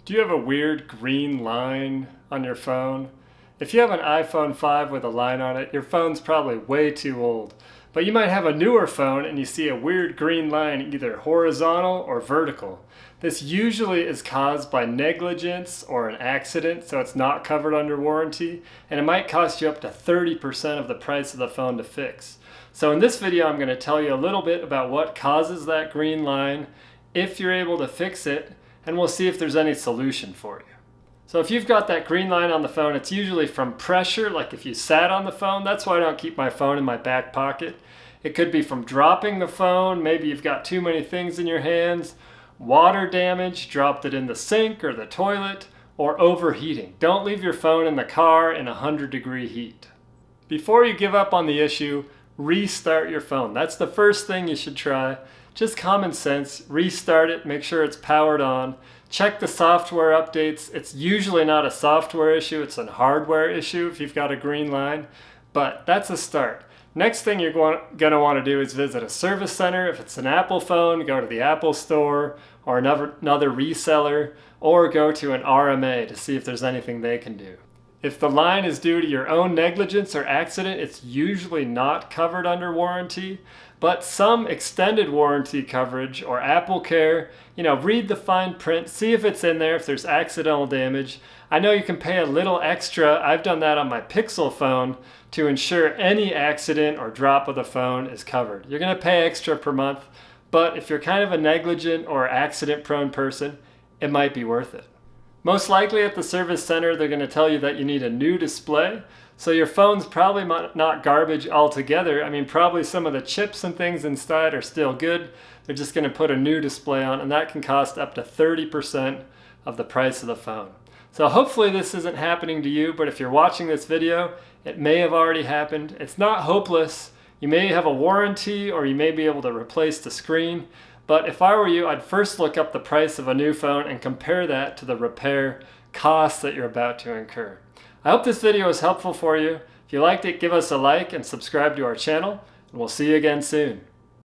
Do you have a weird green line on your phone? If you have an iPhone 5 with a line on it, your phone's probably way too old. But you might have a newer phone and you see a weird green line either horizontal or vertical. This usually is caused by negligence or an accident, so it's not covered under warranty, and it might cost you up to 30% of the price of the phone to fix. So in this video, I'm going to tell you a little bit about what causes that green line, if you're able to fix it, and we'll see if there's any solution for you. So if you've got that green line on the phone, it's usually from pressure, like if you sat on the phone. That's why I don't keep my phone in my back pocket. It could be from dropping the phone, maybe you've got too many things in your hands, water damage, dropped it in the sink or the toilet, or overheating. Don't leave your phone in the car in 100-degree heat. Before you give up on the issue, restart your phone. That's the first thing you should try. Just common sense, restart it, make sure it's powered on. Check the software updates. It's usually not a software issue, it's a hardware issue if you've got a green line, but that's a start. Next thing you're going to want to do is visit a service center. If it's an Apple phone, go to the Apple store or another reseller, or go to an RMA to see if there's anything they can do. If the line is due to your own negligence or accident, it's usually not covered under warranty, but some extended warranty coverage or Apple Care, read the fine print, see if it's in there, if there's accidental damage. I know you can pay a little extra. I've done that on my Pixel phone to ensure any accident or drop of the phone is covered. You're going to pay extra per month, but if you're kind of a negligent or accident-prone person, it might be worth it. Most likely at the service center, they're going to tell you that you need a new display. So your phone's probably not garbage altogether. I mean, probably some of the chips and things inside are still good. They're just going to put a new display on, and that can cost up to 30% of the price of the phone. So hopefully this isn't happening to you, but if you're watching this video, it may have already happened. It's not hopeless. You may have a warranty, or you may be able to replace the screen. But if I were you, I'd first look up the price of a new phone and compare that to the repair costs that you're about to incur. I hope this video was helpful for you. If you liked it, give us a like and subscribe to our channel, and we'll see you again soon.